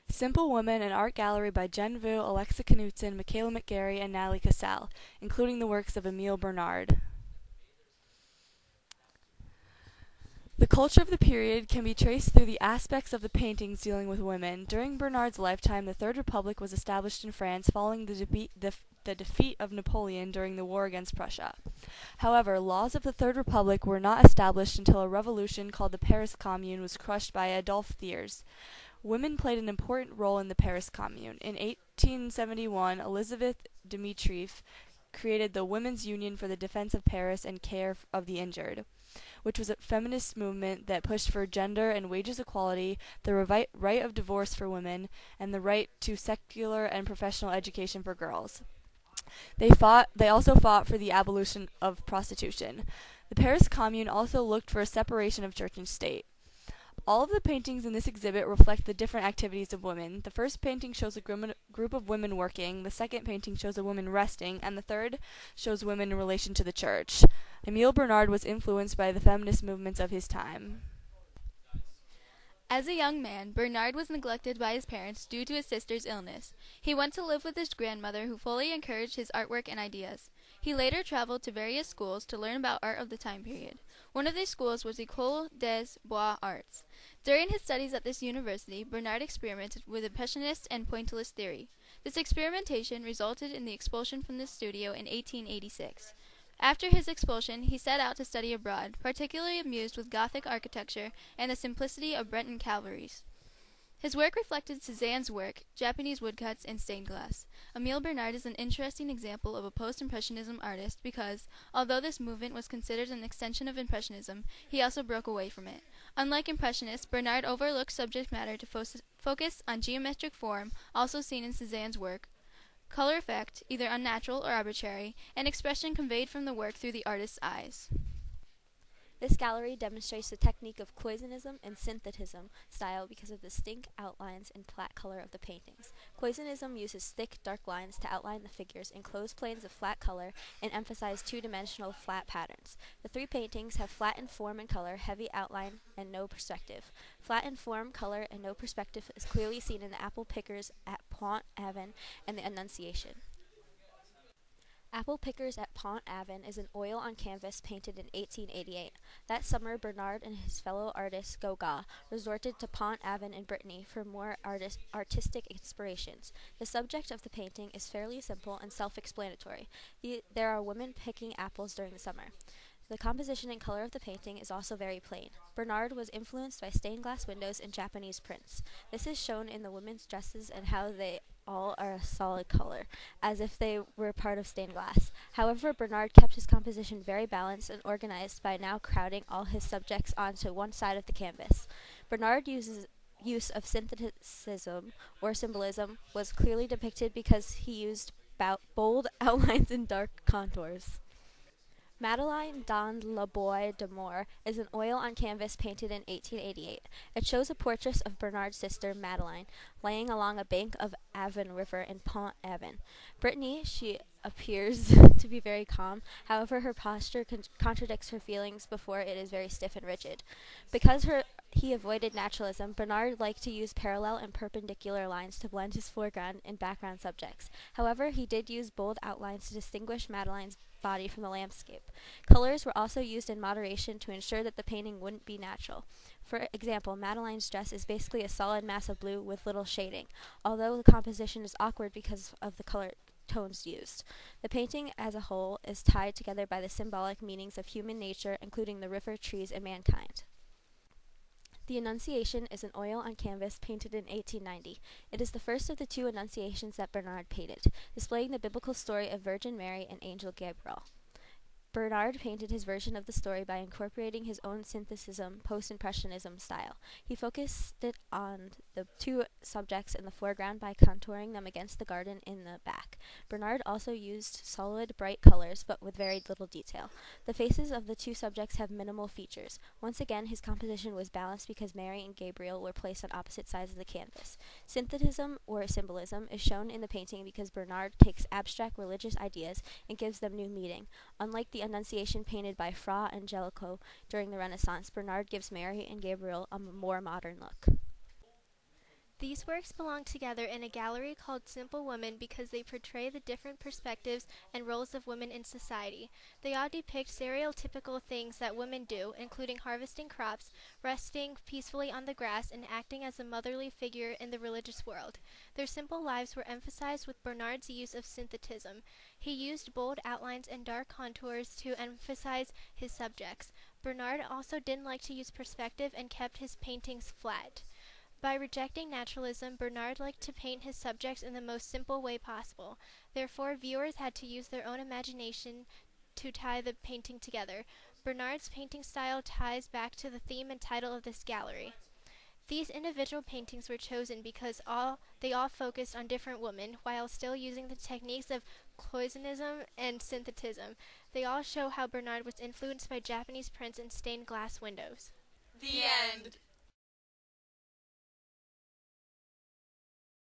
Simple Women, an art gallery by Jen Vu, Alexa Knutson, Michaela McGarry, and Natalie Cassell, including the works of Emile Bernard. The culture of the period can be traced through the aspects of the paintings dealing with women. During Bernard's lifetime, the Third Republic was established in France following the defeat of Napoleon during the war against Prussia. However, laws of the Third Republic were not established until a revolution called the Paris Commune was crushed by Adolphe Thiers. Women played an important role in the Paris Commune. In 1871, Elizabeth Dmitrieff created the Women's Union for the Defense of Paris and Care of the Injured, which was a feminist movement that pushed for gender and wages equality, the right of divorce for women, and the right to secular and professional education for girls. They also fought for the abolition of prostitution. The Paris Commune also looked for a separation of church and state. All of the paintings in this exhibit reflect the different activities of women. The first painting shows a group of women working, the second painting shows a woman resting, and the third shows women in relation to the church. Emile Bernard was influenced by the feminist movements of his time. As a young man, Bernard was neglected by his parents due to his sister's illness. He went to live with his grandmother, who fully encouraged his artwork and ideas. He later traveled to various schools to learn about art of the time period. One of these schools was École des Beaux-Arts. During his studies at this university, Bernard experimented with Impressionist and Pointillist theory. This experimentation resulted in the expulsion from the studio in 1886. After his expulsion, he set out to study abroad, particularly amused with Gothic architecture and the simplicity of Breton cavalries. His work reflected Cézanne's work, Japanese woodcuts, and stained glass. Emile Bernard is an interesting example of a post-impressionism artist because, although this movement was considered an extension of Impressionism, he also broke away from it. Unlike Impressionists, Bernard overlooked subject matter to focus on geometric form, also seen in Cézanne's work, color effect, either unnatural or arbitrary, and expression conveyed from the work through the artist's eyes. This gallery demonstrates the technique of cloisonnism and synthetism style because of the distinct outlines and flat color of the paintings. Cloisonnism uses thick, dark lines to outline the figures in closed planes of flat color and emphasize two-dimensional flat patterns. The three paintings have flat in form and color, heavy outline, and no perspective. Flat in form, color, and no perspective is clearly seen in the apple pickers at Pont-Aven and the Annunciation. Apple Pickers at Pont-Aven is an oil on canvas painted in 1888. That summer, Bernard and his fellow artist Gauguin resorted to Pont-Aven in Brittany for more artistic inspirations. The subject of the painting is fairly simple and self-explanatory. There are women picking apples during the summer. The composition and color of the painting is also very plain. Bernard was influenced by stained glass windows and Japanese prints. This is shown in the women's dresses and how they all are a solid color, as if they were part of stained glass. However, Bernard kept his composition very balanced and organized by now crowding all his subjects onto one side of the canvas. Bernard's use of synthetism or symbolism was clearly depicted because he used bold outlines and dark contours. Madeleine dans la Bois d'Amour is an oil on canvas painted in 1888. It shows a portrait of Bernard's sister, Madeleine, laying along a bank of Avon River in Pont-Aven. Brittany, she appears to be very calm. However, her posture contradicts her feelings before it is very stiff and rigid. Because he avoided naturalism, Bernard liked to use parallel and perpendicular lines to blend his foreground and background subjects. However, he did use bold outlines to distinguish Madeleine's body from the landscape. Colors were also used in moderation to ensure that the painting wouldn't be natural. For example, Madeleine's dress is basically a solid mass of blue with little shading, although the composition is awkward because of the color tones used. The painting as a whole is tied together by the symbolic meanings of human nature, including the river, trees, and mankind. The Annunciation is an oil on canvas painted in 1890. It is the first of the two Annunciations that Bernard painted, displaying the biblical story of Virgin Mary and Angel Gabriel. Bernard painted his version of the story by incorporating his own synthetism, post-impressionism style. He focused it on the two subjects in the foreground by contouring them against the garden in the back. Bernard also used solid, bright colors, but with very little detail. The faces of the two subjects have minimal features. Once again, his composition was balanced because Mary and Gabriel were placed on opposite sides of the canvas. Synthetism, or symbolism, is shown in the painting because Bernard takes abstract religious ideas and gives them new meaning. Unlike the Annunciation painted by Fra Angelico during the Renaissance, Bernard gives Mary and Gabriel a more modern look. These works belong together in a gallery called Simple Woman because they portray the different perspectives and roles of women in society. They all depict stereotypical things that women do, including harvesting crops, resting peacefully on the grass, and acting as a motherly figure in the religious world. Their simple lives were emphasized with Bernard's use of synthetism. He used bold outlines and dark contours to emphasize his subjects. Bernard also didn't like to use perspective and kept his paintings flat. By rejecting naturalism, Bernard liked to paint his subjects in the most simple way possible. Therefore, viewers had to use their own imagination to tie the painting together. Bernard's painting style ties back to the theme and title of this gallery. These individual paintings were chosen because they all focused on different women while still using the techniques of cloisonnism and synthetism. They all show how Bernard was influenced by Japanese prints and stained glass windows. The end.